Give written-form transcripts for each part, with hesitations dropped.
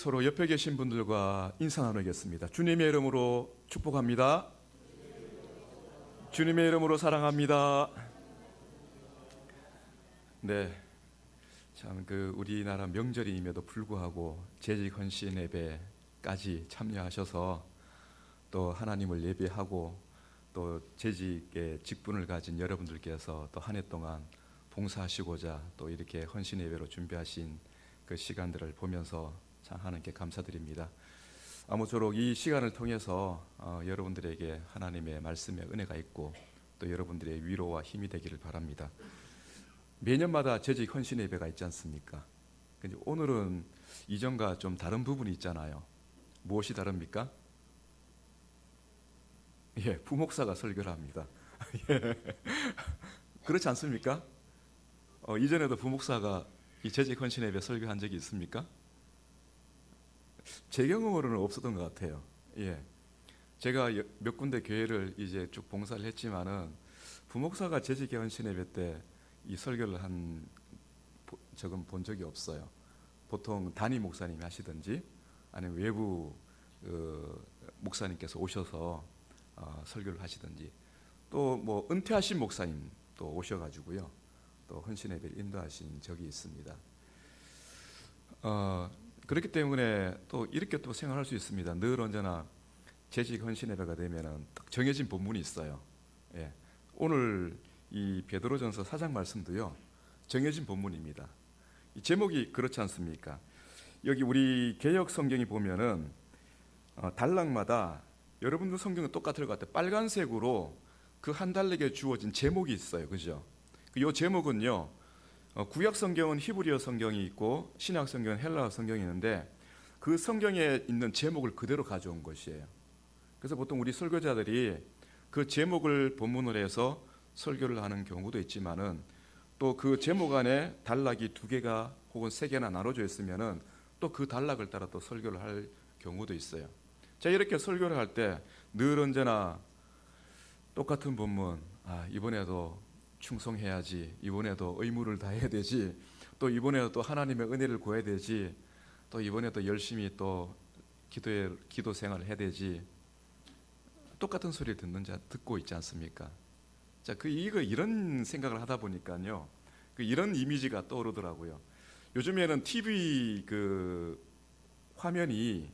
서로 옆에 계신 분들과 인사 나누겠습니다. 주님의 이름으로 축복합니다. 주님의 이름으로 사랑합니다. 네, 참 우리나라 명절임에도 불구하고 재직 헌신 예배까지 참여하셔서 또 하나님을 예배하고 또 재직의 직분을 가진 여러분들께서 또 한 해 동안 봉사하시고자 또 이렇게 헌신 예배로 준비하신 그 시간들을 보면서 참 하나님께 감사드립니다. 아무쪼록 이 시간을 통해서 여러분들에게 하나님의 말씀의 은혜가 있고 또 여러분들의 위로와 힘이 되기를 바랍니다. 매년마다 재직 헌신 예배가 있지 않습니까? 근데 오늘은 이전과 좀 다른 부분이 있잖아요. 무엇이 다릅니까? 예, 부목사가 설교를 합니다. 예. 그렇지 않습니까? 이전에도 부목사가 이 재직 헌신 예배 설교한 적이 있습니까? 제 경험으로는 없었던 것 같아요. 예, 제가 몇 군데 교회를 이제 쭉 봉사를 했지만은 부목사가 재직 헌신 예배 때 이 설교를 한 적은 본 적이 없어요. 보통 담임 목사님이 하시든지 아니면 외부 목사님께서 오셔서 설교를 하시든지 또 뭐 은퇴하신 목사님 또 오셔가지고요 또 헌신 예배를 인도하신 적이 있습니다. 그렇기 때문에 또 이렇게 또 생각할 수 있습니다. 늘 언제나 재직 헌신 예배가 되면은 딱 정해진 본문이 있어요. 예, 오늘 이 베드로전서 4장 말씀도요 정해진 본문입니다. 이 제목이 그렇지 않습니까? 여기 우리 개역 성경이 보면은 단락마다 여러분들 성경은 똑같을 것 같아요. 빨간색으로 그 한 단락에 주어진 제목이 있어요. 그죠? 이 제목은요 구약 성경은 히브리어 성경이 있고 신약 성경은 헬라어 성경이 있는데 그 성경에 있는 제목을 그대로 가져온 것이에요. 그래서 보통 우리 설교자들이 그 제목을 본문으로 해서 설교를 하는 경우도 있지만은 또 그 제목 안에 단락이 2개가 혹은 3개나 나눠져 있으면은 또 그 단락을 따라 또 설교를 할 경우도 있어요. 자, 이렇게 설교를 할 때 늘 언제나 똑같은 본문, 이번에도 충성해야지, 이번에도 의무를 다해야 되지, 또 이번에도 또 하나님의 은혜를 구해야 되지, 또 이번에도 열심히 또 기도 생활을 해야 되지, 똑같은 소리를 듣고 있지 않습니까? 자, 이런 생각을 하다 보니까요, 이런 이미지가 떠오르더라고요. 요즘에는 TV 화면이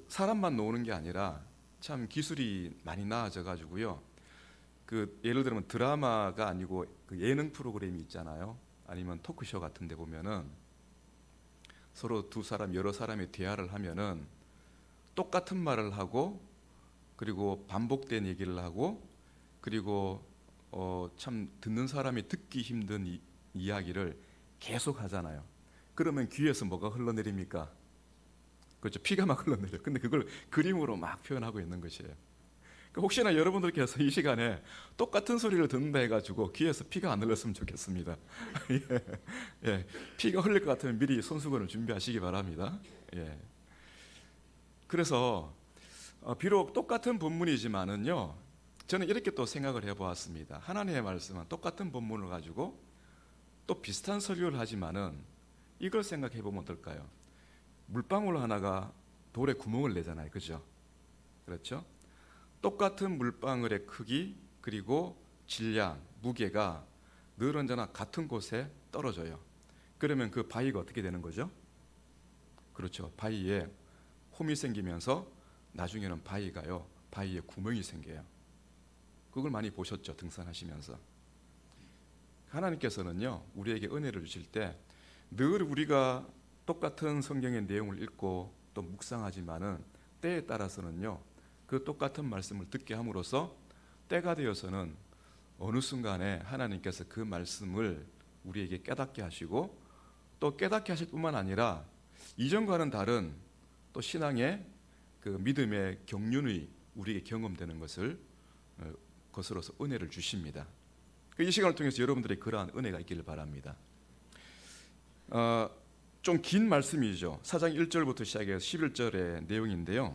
사람만 나오는 게 아니라 참 기술이 많이 나아져 가지고요. 예를 들면 드라마가 아니고 예능 프로그램이 있잖아요. 아니면 토크쇼 같은 데 보면은 서로 여러 사람이 대화를 하면은 똑같은 말을 하고 그리고 반복된 얘기를 하고 그리고 참 듣는 사람이 듣기 힘든 이야기를 계속 하잖아요. 그러면 귀에서 뭐가 흘러내립니까? 그렇죠. 피가 막 흘러내려. 근데 그걸 그림으로 막 표현하고 있는 것이에요. 혹시나 여러분들께서 이 시간에 똑같은 소리를 듣는다 해가지고 귀에서 피가 안 흘렀으면 좋겠습니다. 예, 피가 흘릴 것 같으면 미리 손수건을 준비하시기 바랍니다. 예. 그래서 비록 똑같은 본문이지만은요, 저는 이렇게 또 생각을 해보았습니다. 하나님의 말씀은 똑같은 본문을 가지고 또 비슷한 설교를 하지만은 이걸 생각해보면 어떨까요? 물방울 하나가 돌에 구멍을 내잖아요. 그죠? 그렇죠? 똑같은 물방울의 크기 그리고 질량, 무게가 늘 언제나 같은 곳에 떨어져요. 그러면 그 바위가 어떻게 되는 거죠? 그렇죠. 바위에 홈이 생기면서 나중에는 바위에 구멍이 생겨요. 그걸 많이 보셨죠? 등산하시면서. 하나님께서는요 우리에게 은혜를 주실 때 늘 우리가 똑같은 성경의 내용을 읽고 또 묵상하지만은 때에 따라서는요 그 똑같은 말씀을 듣게 함으로써 때가 되어서는 어느 순간에 하나님께서 그 말씀을 우리에게 깨닫게 하시고 또 깨닫게 하실 뿐만 아니라 이전과는 다른 또 신앙의 믿음의 경륜이 우리에게 경험되는 것으로서 은혜를 주십니다. 이 시간을 통해서 여러분들의 그러한 은혜가 있기를 바랍니다. 좀 긴 말씀이죠. 4장 1절부터 시작해서 11절의 내용인데요.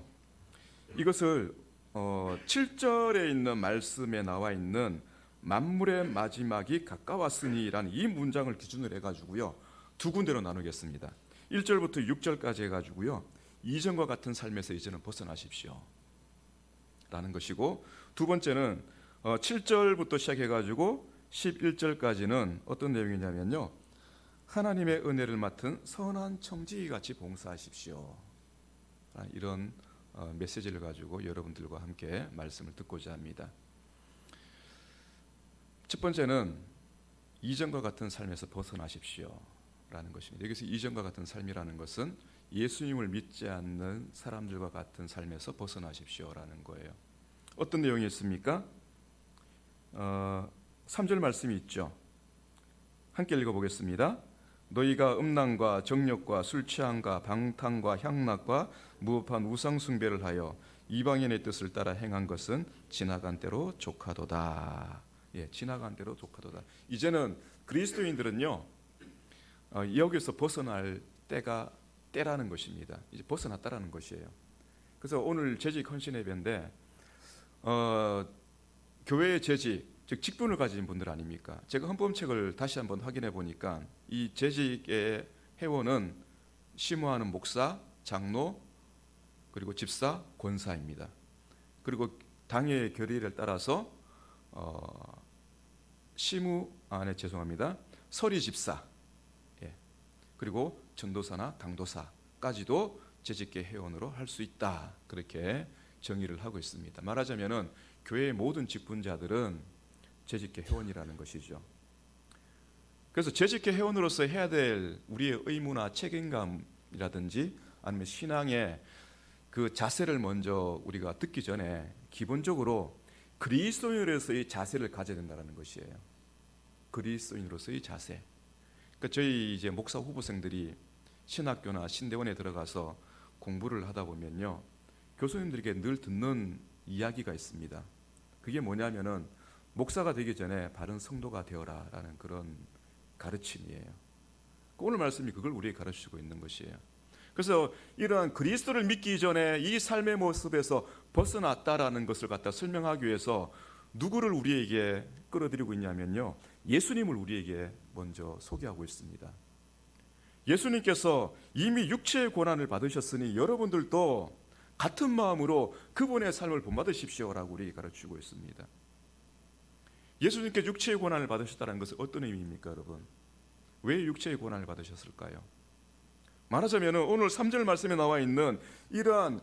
이것을 7절에 있는 말씀에 나와 있는 만물의 마지막이 가까웠으니라는 이 문장을 기준으로 해가지고요 2군데로 나누겠습니다. 1절부터 6절까지 해가지고요, 이전과 같은 삶에서 이제는 벗어나십시오 라는 것이고, 두 번째는 7절부터 시작해가지고 11절까지는 어떤 내용이냐면요, 하나님의 은혜를 맡은 선한 청지기같이 봉사하십시오, 이런 메시지를 가지고 여러분들과 함께 말씀을 듣고자 합니다. 첫 번째는 이전과 같은 삶에서 벗어나십시오 라는 것입니다. 여기서 이전과 같은 삶이라는 것은 예수님을 믿지 않는 사람들과 같은 삶에서 벗어나십시오 라는 거예요. 어떤 내용이 있습니까? 3절 말씀이 있죠. 함께 읽어보겠습니다. 너희가 음란과 정욕과 술 취함과 방탕과 향락과 무법한 우상 숭배를 하여 이방인의 뜻을 따라 행한 것은 지나간 때로 족하도다. 예, 지나간 대로 족하도다. 이제는 그리스도인들은요, 여기서 벗어날 때라는 것입니다. 이제 벗어났다라는 것이에요. 그래서 오늘 재직 헌신 예배인데, 교회의 재직, 즉 직분을 가진 분들 아닙니까? 제가 헌법책을 다시 한번 확인해 보니까 이 재직의 회원은 심호하는 목사, 장로, 그리고 집사, 권사입니다. 그리고 당의 결의를 따라서 서리 집사, 예, 그리고 전도사나 당도사까지도 재직계 회원으로 할 수 있다, 그렇게 정의를 하고 있습니다. 말하자면은 교회의 모든 직분자들은 재직계 회원이라는 것이죠. 그래서 재직계 회원으로서 해야 될 우리의 의무나 책임감이라든지 아니면 신앙의 그 자세를 먼저 우리가 듣기 전에 기본적으로 그리스도인으로서의 자세를 가져야 된다는 것이에요. 그리스도인으로서의 자세. 그러니까 저희 이제 목사 후보생들이 신학교나 신대원에 들어가서 공부를 하다 보면요, 교수님들에게 늘 듣는 이야기가 있습니다. 그게 뭐냐면은 목사가 되기 전에 바른 성도가 되어라라는 그런 가르침이에요. 오늘 말씀이 그걸 우리에게 가르치고 있는 것이에요. 그래서 이러한 그리스도를 믿기 전에 이 삶의 모습에서 벗어났다라는 것을 갖다 설명하기 위해서 누구를 우리에게 끌어들이고 있냐면요, 예수님을 우리에게 먼저 소개하고 있습니다. 예수님께서 이미 육체의 고난을 받으셨으니 여러분들도 같은 마음으로 그분의 삶을 본받으십시오라고 우리에게 가르치고 있습니다. 예수님께 육체의 고난을 받으셨다는 것은 어떤 의미입니까, 여러분? 왜 육체의 고난을 받으셨을까요? 말하자면 오늘 3절 말씀에 나와 있는 이러한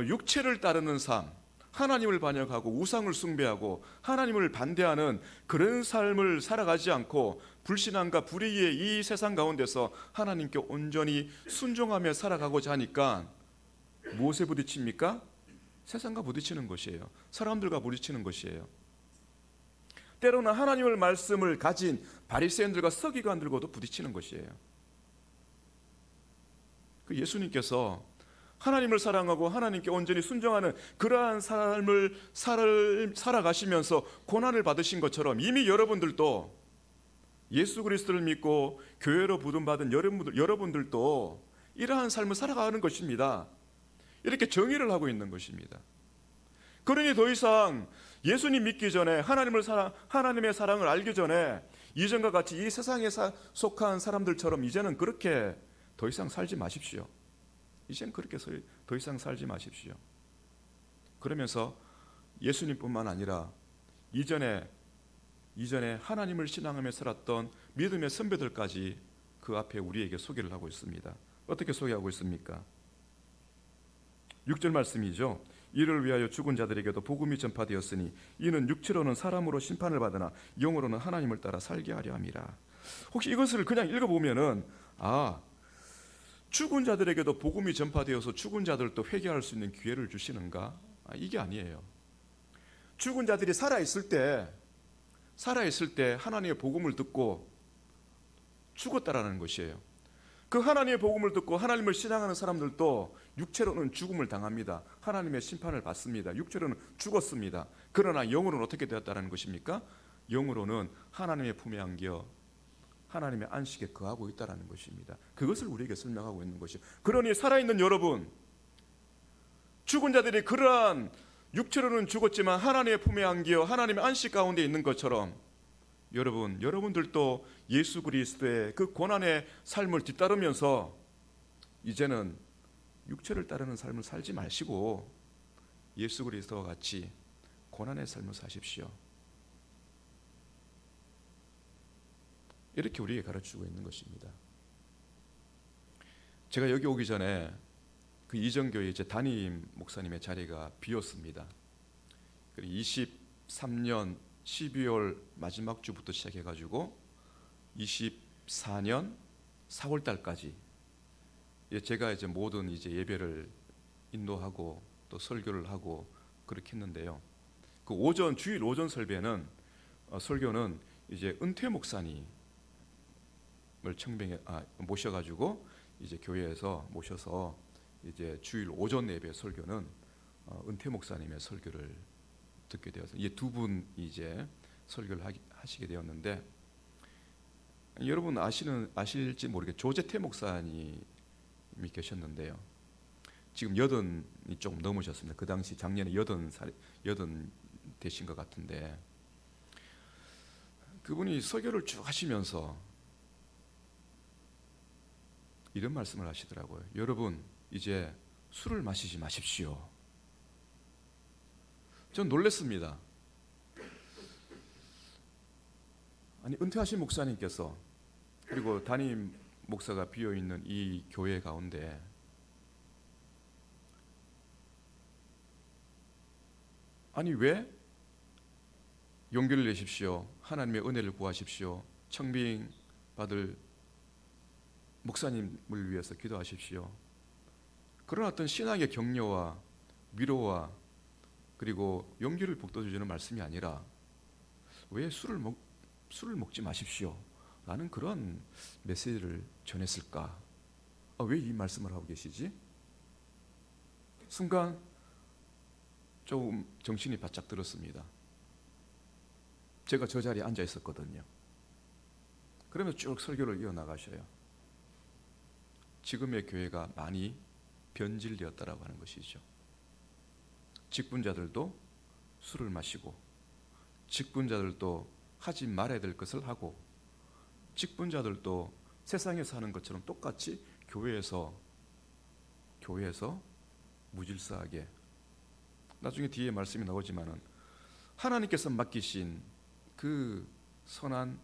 육체를 따르는 삶, 하나님을 반역하고 우상을 숭배하고 하나님을 반대하는 그런 삶을 살아가지 않고 불신앙과 불의의 이 세상 가운데서 하나님께 온전히 순종하며 살아가고자 하니까 무엇에 부딪힙니까? 세상과 부딪히는 것이에요. 사람들과 부딪히는 것이에요. 때로는 하나님의 말씀을 가진 바리새인들과 서기관들과도 부딪히는 것이에요. 그 예수님께서 하나님을 사랑하고 하나님께 온전히 순종하는 그러한 삶을 살아가시면서 고난을 받으신 것처럼 이미 여러분들도 예수 그리스도를 믿고 교회로 부름받은 여러분들도 이러한 삶을 살아가는 것입니다. 이렇게 정의를 하고 있는 것입니다. 그러니 더 이상 예수님 믿기 전에 하나님의 사랑을 알기 전에 이전과 같이 이 세상에 속한 사람들처럼 이제는 그렇게 더 이상 살지 마십시오. 이제는 그렇게 더 이상 살지 마십시오. 그러면서 예수님뿐만 아니라 이전에 하나님을 신앙하며 살았던 믿음의 선배들까지 그 앞에 우리에게 소개를 하고 있습니다. 어떻게 소개하고 있습니까? 6절 말씀이죠. 이를 위하여 죽은 자들에게도 복음이 전파되었으니 이는 육체로는 사람으로 심판을 받으나 영으로는 하나님을 따라 살게 하려 함이라. 혹시 이것을 그냥 읽어보면은 죽은 자들에게도 복음이 전파되어서 죽은 자들도 회개할 수 있는 기회를 주시는가? 이게 아니에요. 죽은 자들이 살아있을 때 하나님의 복음을 듣고 죽었다라는 것이에요. 그 하나님의 복음을 듣고 하나님을 신앙하는 사람들도 육체로는 죽음을 당합니다. 하나님의 심판을 받습니다. 육체로는 죽었습니다. 그러나 영으로는 어떻게 되었다는 것입니까? 영으로는 하나님의 품에 안겨 하나님의 안식에 거하고 있다는 것입니다. 그것을 우리에게 설명하고 있는 것이죠. 그러니 살아있는 여러분, 죽은 자들이 그러한 육체로는 죽었지만 하나님의 품에 안겨 하나님의 안식 가운데 있는 것처럼 여러분들도 예수 그리스도의 그 고난의 삶을 뒤따르면서 이제는 육체를 따르는 삶을 살지 마시고 예수 그리스도와 같이 고난의 삶을 사십시오. 이렇게 우리에게 가르치고 있는 것입니다. 제가 여기 오기 전에 그 이정교회 제 담임 목사님의 자리가 비었습니다. 23년 12월 마지막 주부터 시작해가지고 24년 4월 달까지 제가 이제 모든 이제 예배를 인도하고 또 설교를 하고 그렇게 했는데요. 그 오전 주일 오전 설교는 이제 은퇴 목사님을 모셔가지고 이제 교회에서 모셔서 이제 주일 오전 예배 설교는 은퇴 목사님의 설교를 듣게 되어서 이 두 분 이제 설교를 하시게 되었는데, 여러분 아실지 모르게 조재태 목사님이 계셨는데요. 지금 80이 조금 넘으셨습니다. 그 당시 작년에 80 되신 것 같은데, 그분이 설교를 쭉 하시면서 이런 말씀을 하시더라고요. 여러분 이제 술을 마시지 마십시오. 전 놀랐습니다. 아니, 은퇴하신 목사님께서 그리고 담임 목사가 비어있는 이 교회 가운데 아니 왜 용기를 내십시오, 하나님의 은혜를 구하십시오, 청빙 받을 목사님을 위해서 기도하십시오, 그런 어떤 신앙의 격려와 위로와 그리고 용기를 북돋워주는 말씀이 아니라 왜 술을 먹지 마십시오 라는 그런 메시지를 전했을까? 왜 이 말씀을 하고 계시지? 순간 조금 정신이 바짝 들었습니다. 제가 저 자리에 앉아 있었거든요. 그러면 쭉 설교를 이어나가셔요. 지금의 교회가 많이 변질되었다라고 하는 것이죠. 직분자들도 술을 마시고, 직분자들도 하지 말아야 될 것을 하고, 직분자들도 세상에서 하는 것처럼 똑같이 교회에서 무질서하게, 나중에 뒤에 말씀이 나오지만은 하나님께서 맡기신 그 선한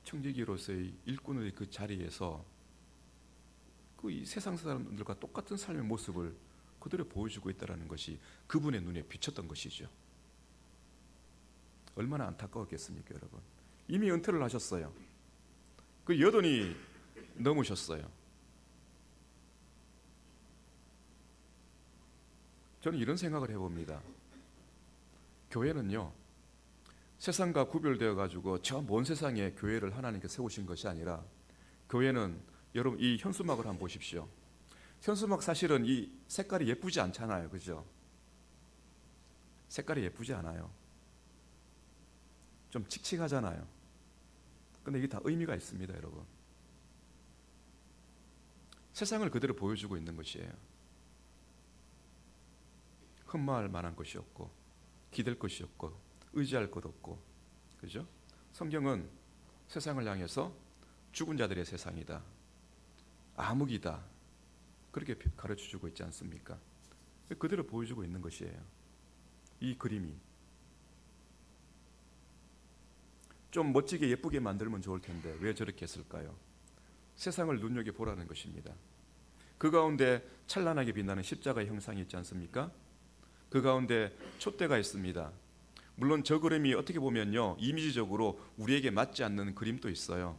청지기로서의 일꾼의 그 자리에서 그 이 세상 사람들과 똑같은 삶의 모습을 그대로 보여주고 있다는 것이 그분의 눈에 비쳤던 것이죠. 얼마나 안타까웠겠습니까, 여러분? 이미 은퇴를 하셨어요. 그 80이 넘으셨어요. 저는 이런 생각을 해봅니다. 교회는요, 세상과 구별되어 가지고 저 먼 세상에 교회를 하나님께서 세우신 것이 아니라, 교회는 여러분 이 현수막을 한번 보십시오. 현수막 사실은 이 색깔이 예쁘지 않잖아요, 그죠? 색깔이 예쁘지 않아요. 좀 칙칙하잖아요. 근데 이게 다 의미가 있습니다, 여러분. 세상을 그대로 보여주고 있는 것이에요. 흠마할 만한 것이 없고, 기댈 것이 없고, 의지할 것 없고, 그죠? 성경은 세상을 향해서 죽은 자들의 세상이다, 암흑이다, 그렇게 가르쳐주고 있지 않습니까? 그대로 보여주고 있는 것이에요. 이 그림이 좀 멋지게 예쁘게 만들면 좋을 텐데 왜 저렇게 했을까요? 세상을 눈여겨보라는 것입니다. 그 가운데 찬란하게 빛나는 십자가의 형상이 있지 않습니까? 그 가운데 촛대가 있습니다. 물론 저 그림이 어떻게 보면요, 이미지적으로 우리에게 맞지 않는 그림도 있어요.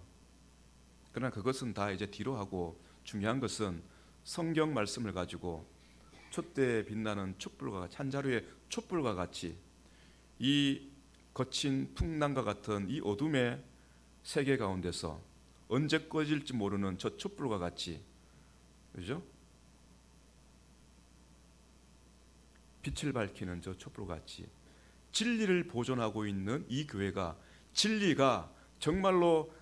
그러나 그것은 다 이제 뒤로 하고, 중요한 것은 성경 말씀을 가지고 촛대에 빛나는 촛불과 같이, 한 자루의 촛불과 같이 이 거친 풍랑과 같은 이 어둠의 세계 가운데서 언제 꺼질지 모르는 저 촛불과 같이, 그죠? 빛을 밝히는 저 촛불과 같이 진리를 보존하고 있는 이 교회가, 진리가 정말로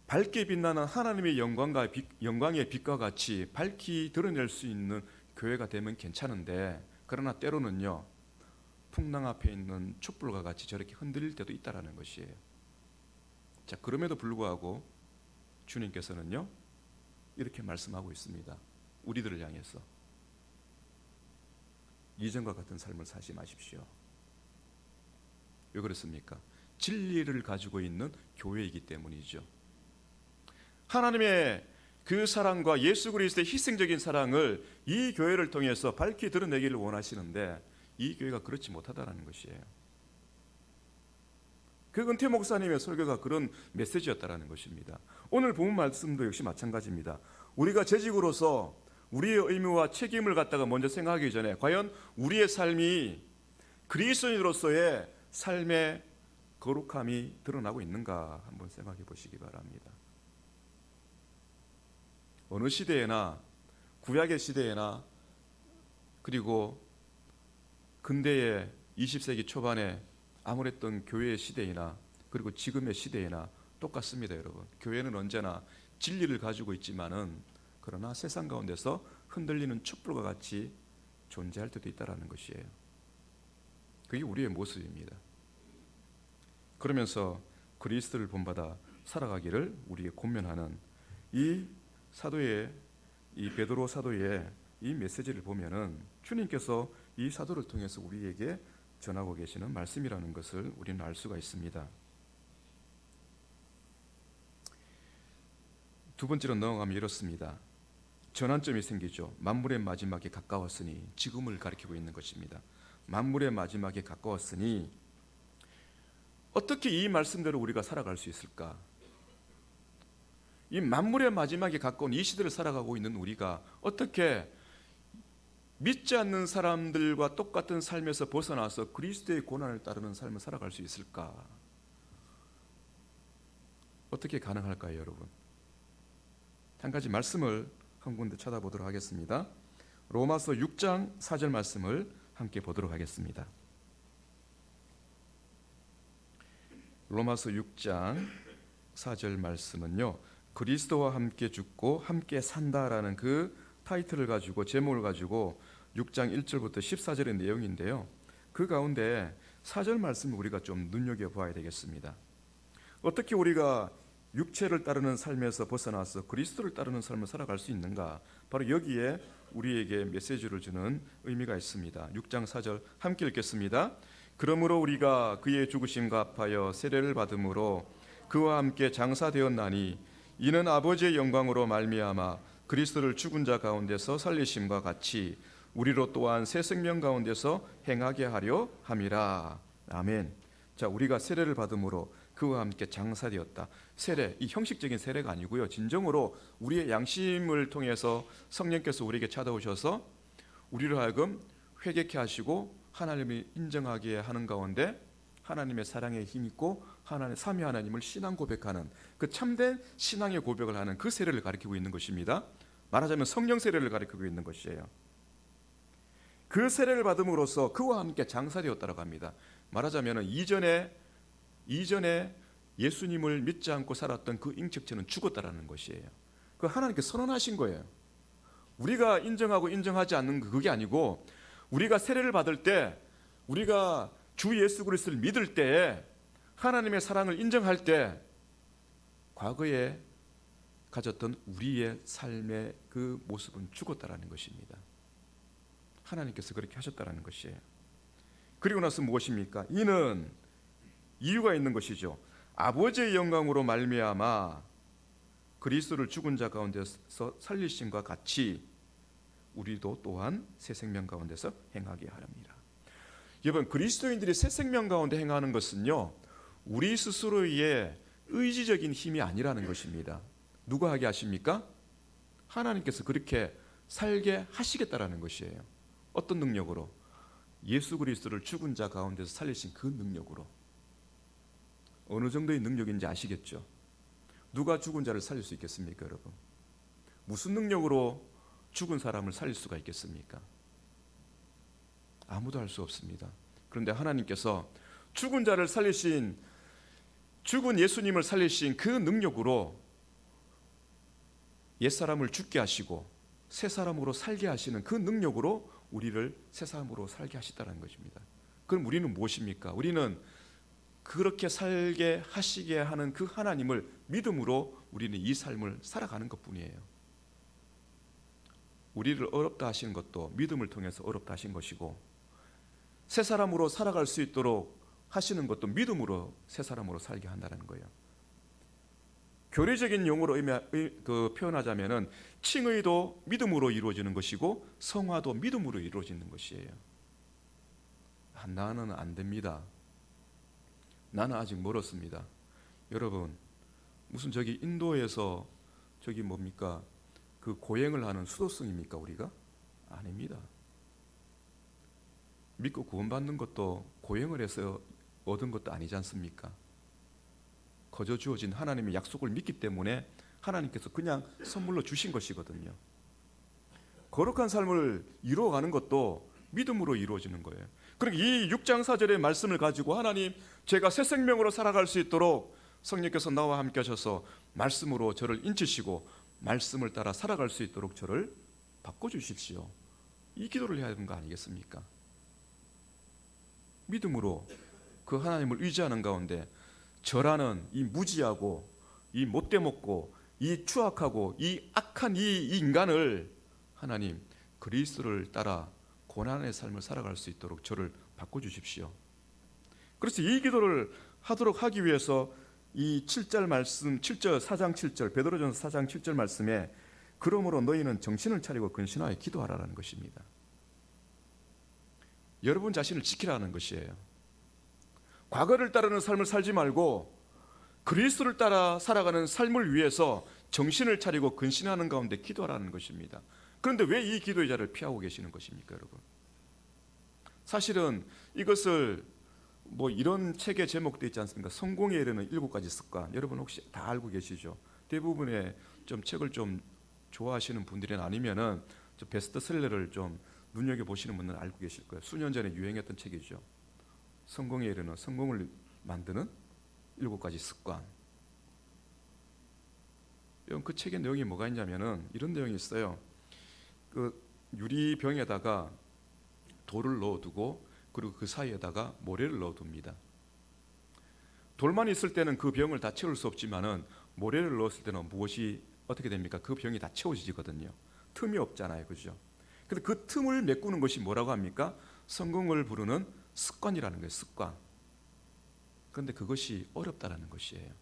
밝게 빛나는 하나님의 영광의 빛과 같이 밝히 드러낼 수 있는 교회가 되면 괜찮은데, 그러나 때로는요, 풍랑 앞에 있는 촛불과 같이 저렇게 흔들릴 때도 있다라는 것이에요. 자, 그럼에도 불구하고 주님께서는요, 이렇게 말씀하고 있습니다. 우리들을 향해서 이전과 같은 삶을 사지 마십시오. 왜 그렇습니까? 진리를 가지고 있는 교회이기 때문이죠. 하나님의 그 사랑과 예수 그리스도의 희생적인 사랑을 이 교회를 통해서 밝히 드러내기를 원하시는데 이 교회가 그렇지 못하다는 것이에요. 그 은퇴 목사님의 설교가 그런 메시지였다라는 것입니다. 오늘 본 말씀도 역시 마찬가지입니다. 우리가 재직으로서 우리의 의무와 책임을 갖다가 먼저 생각하기 전에 과연 우리의 삶이 그리스도인으로서의 삶의 거룩함이 드러나고 있는가 한번 생각해 보시기 바랍니다. 어느 시대에나 구약의 시대에나 그리고 근대의 20세기 초반에 아무랬던 교회의 시대이나 그리고 지금의 시대에나 똑같습니다, 여러분. 교회는 언제나 진리를 가지고 있지만은 그러나 세상 가운데서 흔들리는 촛불과 같이 존재할 때도 있다라는 것이에요. 그게 우리의 모습입니다. 그러면서 그리스도를 본받아 살아가기를 우리에게 권면하는 이 사도의 이 베드로 사도의 이 메시지를 보면은 주님께서 이 사도를 통해서 우리에게 전하고 계시는 말씀이라는 것을 우리는 알 수가 있습니다. 두 번째로 넘어가면 이렇습니다. 전환점이 생기죠. 만물의 마지막에 가까웠으니, 지금을 가리키고 있는 것입니다. 만물의 마지막에 가까웠으니 어떻게 이 말씀대로 우리가 살아갈 수 있을까? 이 만물의 마지막에 가까운 이 시대를 살아가고 있는 우리가 어떻게 믿지 않는 사람들과 똑같은 삶에서 벗어나서 그리스도의 고난을 따르는 삶을 살아갈 수 있을까? 어떻게 가능할까요, 여러분? 한 가지 말씀을 한 군데 찾아보도록 하겠습니다. 로마서 6장 4절 말씀을 함께 보도록 하겠습니다. 로마서 6장 4절 말씀은요, 그리스도와 함께 죽고 함께 산다라는 그 타이틀을 가지고, 제목을 가지고 6장 1절부터 14절의 내용인데요, 그 가운데 4절 말씀을 우리가 좀 눈여겨봐야 되겠습니다. 어떻게 우리가 육체를 따르는 삶에서 벗어나서 그리스도를 따르는 삶을 살아갈 수 있는가? 바로 여기에 우리에게 메시지를 주는 의미가 있습니다. 6장 4절 함께 읽겠습니다. 그러므로 우리가 그의 죽으심과 합하여 세례를 받음으로 그와 함께 장사되었나니 이는 아버지의 영광으로 말미암아 그리스도를 죽은 자 가운데서 살리심과 같이 우리로 또한 새 생명 가운데서 행하게 하려 함이라. 아멘. 자, 우리가 세례를 받음으로 그와 함께 장사되었다. 세례, 이 형식적인 세례가 아니고요, 진정으로 우리의 양심을 통해서 성령께서 우리에게 찾아오셔서 우리를 하여금 회개케 하시고 하나님을 인정하게 하는 가운데 하나님의 사랑에 힘있고 하나님 삼위 하나님을 신앙 고백하는 그 참된 신앙의 고백을 하는 그 세례를 가리키고 있는 것입니다. 말하자면 성령 세례를 가리키고 있는 것이에요. 그 세례를 받음으로써 그와 함께 장사되었다고 합니다. 말하자면 이전에 예수님을 믿지 않고 살았던 그 인격체는 죽었다라는 것이에요. 그 하나님께 선언하신 거예요. 우리가 인정하고 인정하지 않는 그게 아니고, 우리가 세례를 받을 때, 우리가 주 예수 그리스도를 믿을 때에 하나님의 사랑을 인정할 때 과거에 가졌던 우리의 삶의 그 모습은 죽었다라는 것입니다. 하나님께서 그렇게 하셨다라는 것이에요. 그리고 나서 무엇입니까? 이는 이유가 있는 것이죠. 아버지의 영광으로 말미암아 그리스도를 죽은 자 가운데서 살리심과 같이 우리도 또한 새 생명 가운데서 행하게 하렵니다. 여러분, 그리스도인들이 새 생명 가운데 행하는 것은요, 우리 스스로의 의지적인 힘이 아니라는 것입니다. 누가 하게 하십니까? 하나님께서 그렇게 살게 하시겠다라는 것이에요. 어떤 능력으로? 예수 그리스도를 죽은 자 가운데서 살리신 그 능력으로. 어느 정도의 능력인지 아시겠죠? 누가 죽은 자를 살릴 수 있겠습니까, 여러분? 무슨 능력으로 죽은 사람을 살릴 수가 있겠습니까? 아무도 할 수 없습니다. 그런데 하나님께서 죽은 자를 살리신, 죽은 예수님을 살리신 그 능력으로 옛사람을 죽게 하시고 새 사람으로 살게 하시는 그 능력으로 우리를 새 사람으로 살게 하시다는 것입니다. 그럼 우리는 무엇입니까? 우리는 그렇게 살게 하시게 하는 그 하나님을 믿음으로 우리는 이 삶을 살아가는 것뿐이에요. 우리를 어렵다 하시는 것도 믿음을 통해서 어렵다 하신 것이고, 새 사람으로 살아갈 수 있도록 하시는 것도 믿음으로 새 사람으로 살게 한다는 거예요. 교리적인 용어로 표현하자면은 칭의도 믿음으로 이루어지는 것이고 성화도 믿음으로 이루어지는 것이에요. 나는 안 됩니다. 나는 아직 멀었습니다. 여러분, 무슨 저기 인도에서 저기 뭡니까? 그 고행을 하는 수도승입니까 우리가? 아닙니다. 믿고 구원받는 것도 고행을 해서 얻은 것도 아니지 않습니까? 거저 주어진 하나님의 약속을 믿기 때문에 하나님께서 그냥 선물로 주신 것이거든요. 거룩한 삶을 이루어가는 것도 믿음으로 이루어지는 거예요. 그러니까 이 6장 4절의 말씀을 가지고 하나님, 제가 새 생명으로 살아갈 수 있도록 성령께서 나와 함께 하셔서 말씀으로 저를 인치시고 말씀을 따라 살아갈 수 있도록 저를 바꿔주십시오. 이 기도를 해야 되는 거 아니겠습니까? 믿음으로 그 하나님을 의지하는 가운데 저라는 이 무지하고 이 못돼 먹고 이 추악하고 이 악한 이 인간을 하나님 그리스도를 따라 고난의 삶을 살아갈 수 있도록 저를 바꿔주십시오. 그래서 이 기도를 하기 위해서 이 7절 말씀, 7절 4장 7절 베드로전서 4장 7절 말씀에 그러므로 너희는 정신을 차리고 근신하여 기도하라는 것입니다. 여러분 자신을 지키라는 것이에요. 과거를 따르는 삶을 살지 말고 그리스도를 따라 살아가는 삶을 위해서 정신을 차리고 근신하는 가운데 기도하라는 것입니다. 그런데 왜 이 기도의 자를 피하고 계시는 것입니까, 여러분? 사실은 이것을 이런 책의 제목도 있지 않습니까? 성공에 이르는 7가지 습관. 여러분 혹시 다 알고 계시죠? 대부분의 책을 좀 좋아하시는 분들은 아니면은 좀 베스트셀러를 좀 눈여겨 보시는 분들은 알고 계실 거예요. 수년 전에 유행했던 책이죠. 성공에 이르는, 성공을 만드는 7가지 습관. 그 책의 내용이 뭐가 있냐면은 이런 내용이 있어요. 그 유리병에다가 돌을 넣어두고 그리고 그 사이에다가 모래를 넣어둡니다. 돌만 있을 때는 그 병을 다 채울 수 없지만은 모래를 넣었을 때는 무엇이 어떻게 됩니까? 그 병이 다 채워지거든요. 틈이 없잖아요, 그죠? 근데 그 틈을 메꾸는 것이 뭐라고 합니까? 성공을 부르는 습관이라는 거예요. 습관. 그런데 그것이 어렵다라는 것이에요.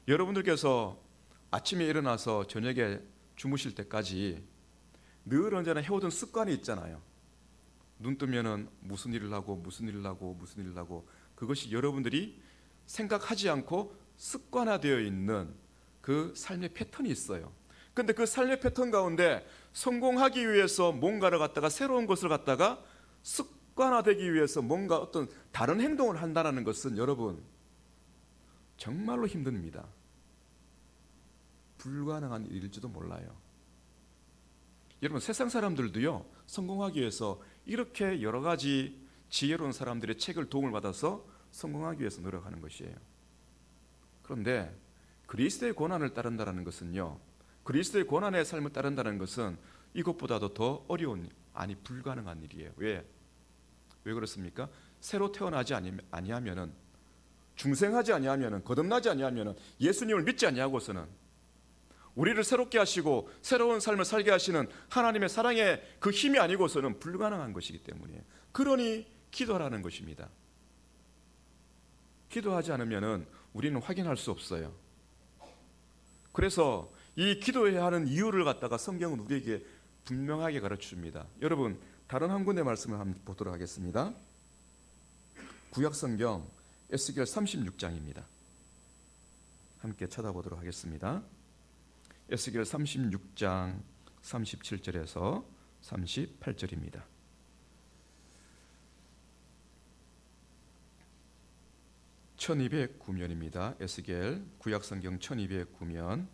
여러분들께서 아침에 일어나서 저녁에 주무실 때까지 늘 언제나 해오던 습관이 있잖아요. 눈 뜨면은 무슨 일을 하고 그것이 여러분들이 생각하지 않고 습관화되어 있는 그 삶의 패턴이 있어요. 그런데 그 삶의 패턴 가운데 성공하기 위해서 뭔가를 갖다가 새로운 것을 갖다가 습관화되기 위해서 뭔가 어떤 다른 행동을 한다는 것은 여러분 정말로 힘듭니다. 불가능한 일일지도 몰라요. 여러분 세상 사람들도요 성공하기 위해서 이렇게 여러 가지 지혜로운 사람들의 책을 도움을 받아서 성공하기 위해서 노력하는 것이에요. 그런데 그리스도의 고난을 따른다는 것은요, 그리스도의 고난의 삶을 따른다는 것은 이것보다도 더 어려운, 아니 불가능한 일이에요. 왜 그렇습니까? 새로 태어나지 아니하면은, 중생하지 아니하면은, 거듭나지 아니하면은, 예수님을 믿지 아니하고서는 우리를 새롭게 하시고 새로운 삶을 살게 하시는 하나님의 사랑의 그 힘이 아니고서는 불가능한 것이기 때문에, 그러니 기도하라는 것입니다. 기도하지 않으면은 우리는 확인할 수 없어요. 그래서 이 기도해야 하는 이유를 갖다가 성경은 우리에게 분명하게 가르쳐줍니다. 여러분 다른 한 군데 말씀을 한번 보도록 하겠습니다. 구약성경 에스겔 36장입니다. 함께 찾아보도록 하겠습니다. 에스겔 36장 37절에서 38절입니다. (1209면입니다) 에스겔 구약성경 1209면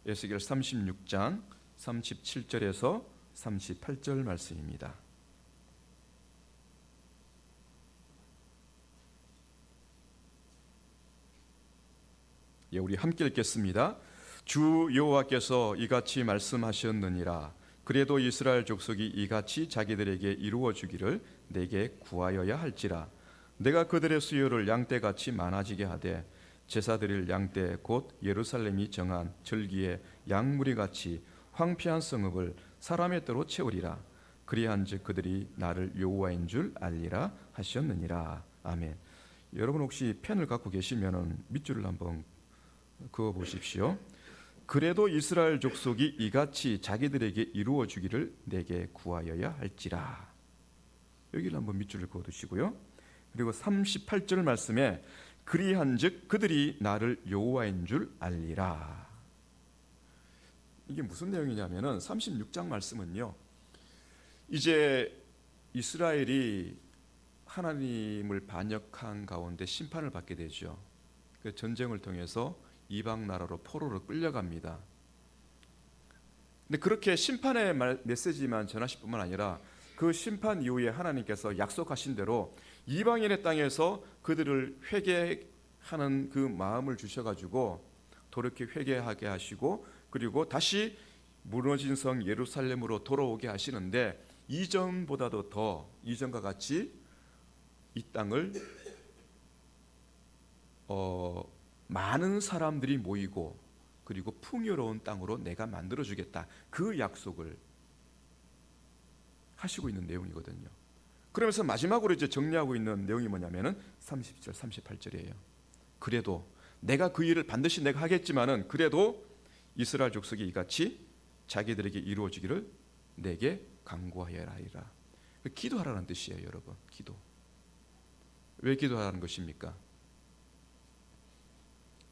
에스겔 36장 37절에서 38절 말씀입니다. 예, 우리 함께 읽겠습니다. 주 여호와께서 이같이 말씀하셨느니라. 그래도 이스라엘 족속이 이같이 자기들에게 이루어 주기를 내게 구하여야 할지라. 내가 그들의 수요를 양떼같이 많아지게 하되 제사 드릴 양떼 곧 예루살렘이 정한 절기의 양무리같이 황폐한 성읍을 사람의 때로 채우리라. 그리한즉 그들이 나를 여호와인 줄 알리라 하셨느니라. 아멘. 여러분 혹시 펜을 갖고 계시면 밑줄을 한번 그어 보십시오. 그래도 이스라엘 족속이 이같이 자기들에게 이루어 주기를 내게 구하여야 할지라. 여기를 한번 밑줄을 그어 두시고요. 그리고 38절 말씀에 그리한즉 그들이 나를 여호와인 줄 알리라. 이게 무슨 내용이냐면은 36장 말씀은요, 이제 이스라엘이 하나님을 반역한 가운데 심판을 받게 되죠. 그 전쟁을 통해서 이방 나라로 포로로 끌려갑니다. 근데 그렇게 심판의 메시지만 전하실 뿐만 아니라 그 심판 이후에 하나님께서 약속하신 대로 이방인의 땅에서 그들을 회개하는 그 마음을 주셔가지고 돌이켜 회개하게 하시고, 그리고 다시 무너진 성 예루살렘으로 돌아오게 하시는데, 이전보다도 더 이전과 같이 이 땅을 많은 사람들이 모이고 그리고 풍요로운 땅으로 내가 만들어주겠다, 그 약속을 하시고 있는 내용이거든요. 그러면서 마지막으로 이제 정리하고 있는 내용이 뭐냐면은 30절 38절이에요. 그래도 내가 그 일을 반드시 내가 하겠지만은 그래도 이스라엘 족속이 이같이 자기들에게 이루어지기를 내게 간구하여라 하리라. 기도하라는 뜻이에요, 여러분. 기도. 왜 기도하라는 것입니까?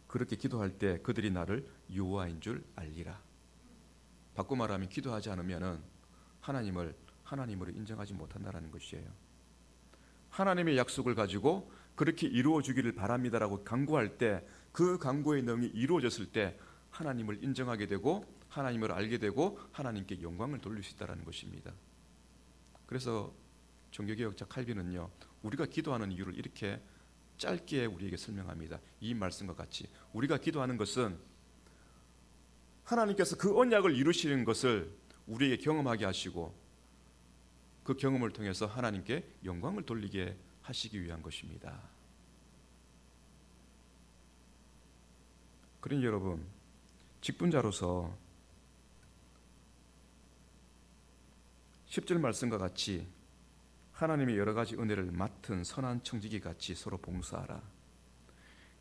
그렇게 기도할 때 그들이 나를 여호와인 줄 알리라. 바꿔 말하면 기도하지 않으면은 하나님으로 인정하지 못한다라는 것이에요. 하나님의 약속을 가지고 그렇게 이루어 주기를 바랍니다라고 간구할 때, 그 간구의 내용이 이루어졌을 때 하나님을 인정하게 되고 하나님을 알게 되고 하나님께 영광을 돌릴 수 있다는 것입니다. 그래서 종교개혁자 칼빈은요, 우리가 기도하는 이유를 이렇게 짧게 우리에게 설명합니다. 이 말씀과 같이 우리가 기도하는 것은 하나님께서 그 언약을 이루시는 것을 우리에게 경험하게 하시고 그 경험을 통해서 하나님께 영광을 돌리게 하시기 위한 것입니다. 그러니 여러분, 직분자로서 10절 말씀과 같이 하나님의 여러 가지 은혜를 맡은 선한 청지기 같이 서로 봉사하라.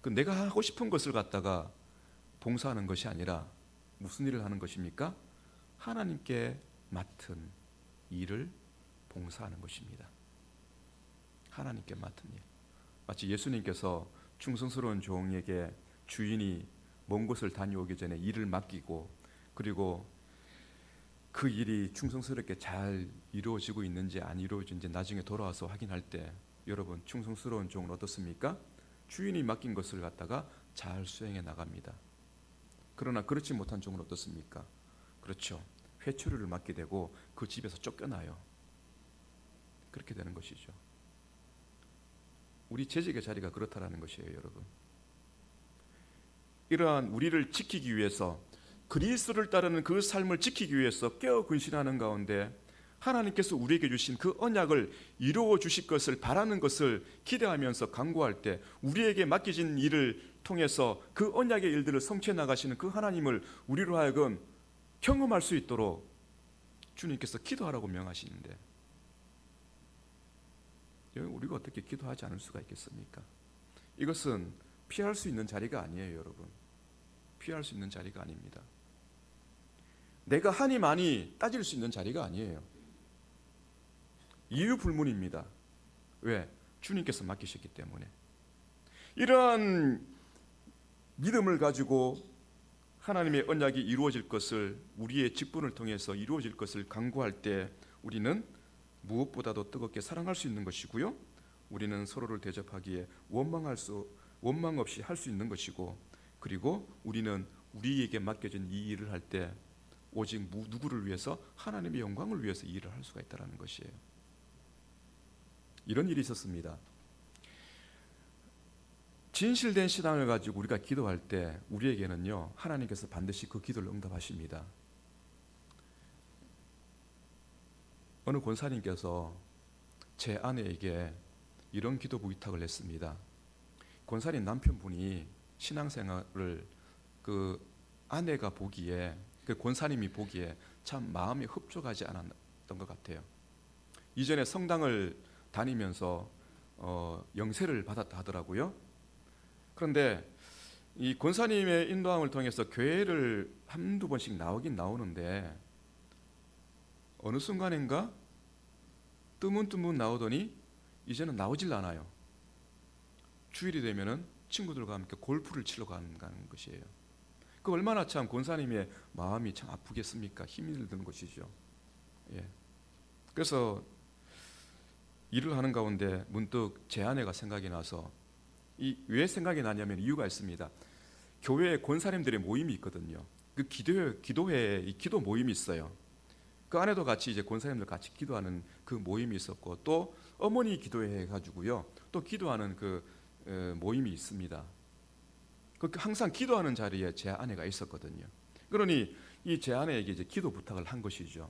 그 내가 하고 싶은 것을 갖다가 봉사하는 것이 아니라 무슨 일을 하는 것입니까? 하나님께 맡은 일을 봉사하는 것입니다. 하나님께 맡은 일. 마치 예수님께서 충성스러운 종에게 주인이 먼 곳을 다녀오기 전에 일을 맡기고, 그리고 그 일이 충성스럽게 잘 이루어지고 있는지 안 이루어지는지 나중에 돌아와서 확인할 때, 여러분, 충성스러운 종은 어떻습니까? 주인이 맡긴 것을 갖다가 잘 수행해 나갑니다. 그러나 그렇지 못한 종은 어떻습니까? 그렇죠, 회초리를 맡게 되고 그 집에서 쫓겨나요. 그렇게 되는 것이죠. 우리 재직의 자리가 그렇다라는 것이에요, 여러분. 이러한 우리를 지키기 위해서, 그리스도를 따르는 그 삶을 지키기 위해서 깨어 근신하는 가운데 하나님께서 우리에게 주신 그 언약을 이루어 주실 것을 바라는 것을 기대하면서 간구할 때, 우리에게 맡겨진 일을 통해서 그 언약의 일들을 성취해 나가시는 그 하나님을 우리로 하여금 경험할 수 있도록 주님께서 기도하라고 명하시는데, 우리가 어떻게 기도하지 않을 수가 있겠습니까? 이것은 피할 수 있는 자리가 아니에요, 여러분. 피할 수 있는 자리가 아닙니다. 내가 하니 많이 따질 수 있는 자리가 아니에요. 이유 불문입니다. 왜? 주님께서 맡기셨기 때문에. 이러한 믿음을 가지고 하나님의 언약이 이루어질 것을, 우리의 직분을 통해서 이루어질 것을 간구할 때 우리는 무엇보다도 뜨겁게 사랑할 수 있는 것이고요, 우리는 서로를 대접하기에 원망 없이 할 수 있는 것이고, 그리고 우리는 우리에게 맡겨진 이 일을 할 때 오직 누구를 위해서? 하나님의 영광을 위해서 이 일을 할 수가 있다는 것이에요. 이런 일이 있었습니다. 진실된 신앙을 가지고 우리가 기도할 때 우리에게는요, 하나님께서 반드시 그 기도를 응답하십니다. 어느 권사님께서 제 아내에게 이런 기도 부탁을 했습니다. 권사님 남편분이 신앙생활을 그 아내가 보기에, 그 권사님이 보기에 참 마음이 흡족하지 않았던 것 같아요. 이전에 성당을 다니면서 영세를 받았다 하더라고요. 그런데 이 권사님의 인도함을 통해서 교회를 한두 번씩 나오긴 나오는데 어느 순간인가 뜨문뜨문 나오더니 이제는 나오질 않아요. 주일이 되면은 친구들과 함께 골프를 치러 가는 것이에요. 그 얼마나 참 권사님의 마음이 참 아프겠습니까? 힘이 드는 것이죠. 예. 그래서 일을 하는 가운데 문득 제 아내가 생각이 나서, 왜 생각이 나냐면 이유가 있습니다. 교회에 권사님들의 모임이 있거든요. 그 기도회 이 기도 모임이 있어요. 그 안에도 같이 이제 권사님들 같이 기도하는 그 모임이 있었고, 또 어머니 기도회 해가지고요, 또 기도하는 그 모임이 있습니다. 그 항상 기도하는 자리에 제 아내가 있었거든요. 그러니 이 제 아내에게 이제 기도 부탁을 한 것이죠.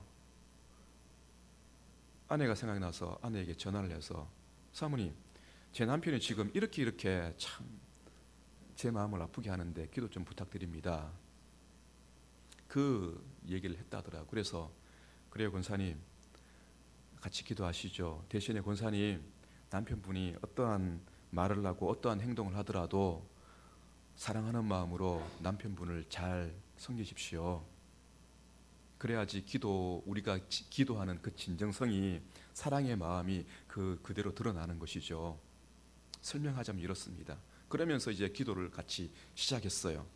아내가 생각이 나서 아내에게 전화를 해서, 사모님, 제 남편이 지금 이렇게 참 제 마음을 아프게 하는데 기도 좀 부탁드립니다. 그 얘기를 했다더라고요. 그래서 그래요 권사님, 같이 기도하시죠. 대신에 권사님, 남편분이 어떠한 말을 하고 어떠한 행동을 하더라도 사랑하는 마음으로 남편분을 잘 섬기십시오. 그래야지 우리가 기도하는 그 진정성이, 사랑의 마음이 그대로 드러나는 것이죠. 설명하자면 이렇습니다. 그러면서 이제 기도를 같이 시작했어요.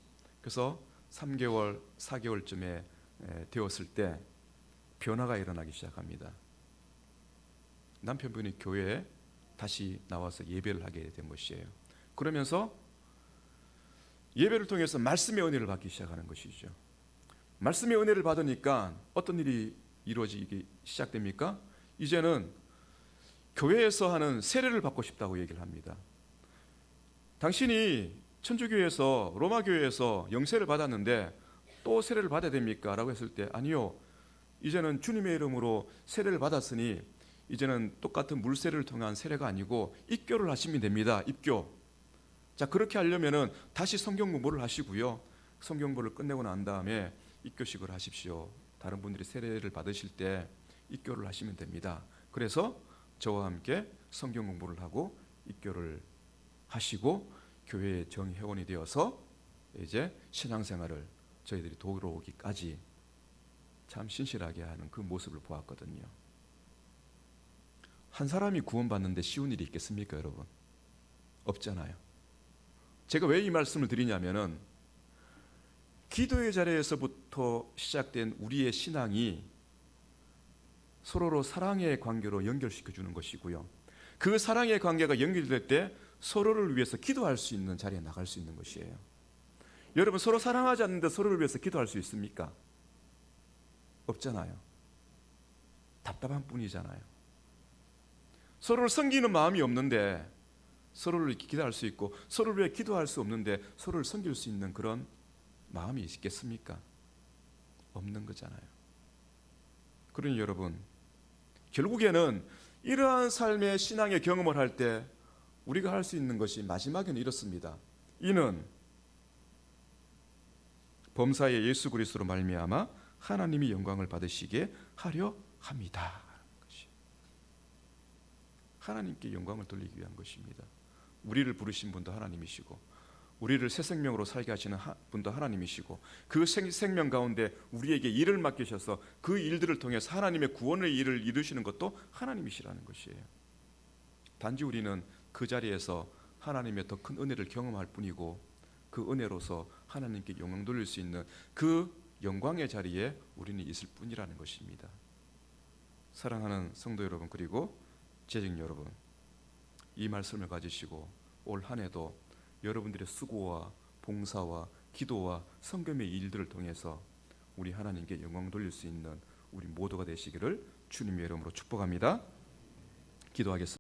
그래서 3개월, 4개월쯤에 되었을 때 변화가 일어나기 시작합니다. 남편분이 교회에 다시 나와서 예배를 하게 된 것이에요. 그러면서 예배를 통해서 말씀의 은혜를 받기 시작하는 것이죠. 말씀의 은혜를 받으니까 어떤 일이 이루어지기 시작됩니까? 이제는 교회에서 하는 세례를 받고 싶다고 얘기를 합니다. 당신이 천주교에서, 로마교회에서 영세를 받았는데 또 세례를 받아야 됩니까? 라고 했을 때, 아니요, 이제는 주님의 이름으로 세례를 받았으니 이제는 똑같은 물세례를 통한 세례가 아니고 입교를 하시면 됩니다. 입교. 자, 그렇게 하려면은 다시 성경 공부를 하시고요, 성경 공부를 끝내고 난 다음에 입교식을 하십시오. 다른 분들이 세례를 받으실 때 입교를 하시면 됩니다. 그래서 저와 함께 성경 공부를 하고 입교를 하시고 교회의 정회원이 되어서 이제 신앙생활을 저희들이 돌아오기까지 참 신실하게 하는 그 모습을 보았거든요. 한 사람이 구원받는데 쉬운 일이 있겠습니까, 여러분? 없잖아요. 제가 왜 이 말씀을 드리냐면은 기도의 자리에서부터 시작된 우리의 신앙이 서로로 사랑의 관계로 연결시켜 주는 것이고요, 그 사랑의 관계가 연결될 때 서로를 위해서 기도할 수 있는 자리에 나갈 수 있는 것이에요. 여러분, 서로 사랑하지 않는데 서로를 위해서 기도할 수 있습니까? 없잖아요. 답답한 뿐이잖아요. 서로를 섬기는 마음이 없는데 서로를 기도할 수 있고, 서로를 위해 기도할 수 없는데 서로를 섬길 수 있는 그런 마음이 있겠습니까? 없는 거잖아요. 그러니 여러분, 결국에는 이러한 삶의 신앙의 경험을 할 때 우리가 할 수 있는 것이 마지막에는 이렇습니다. 이는 범사의 예수 그리스도로 말미암아 하나님이 영광을 받으시게 하려 합니다. 하나님께 영광을 돌리기 위한 것입니다. 우리를 부르신 분도 하나님이시고, 우리를 새 생명으로 살게 하시는 분도 하나님이시고, 그 생명 가운데 우리에게 일을 맡기셔서 그 일들을 통해서 하나님의 구원의 일을 이루시는 것도 하나님이시라는 것이에요. 단지 우리는 그 자리에서 하나님의 더 큰 은혜를 경험할 뿐이고, 그 은혜로서 하나님께 영광 돌릴 수 있는 그 영광의 자리에 우리는 있을 뿐이라는 것입니다. 사랑하는 성도 여러분, 그리고 재직 여러분, 이 말씀을 가지시고 올 한 해도 여러분들의 수고와 봉사와 기도와 성금의 일들을 통해서 우리 하나님께 영광 돌릴 수 있는 우리 모두가 되시기를 주님의 이름으로 축복합니다. 기도하겠습니다.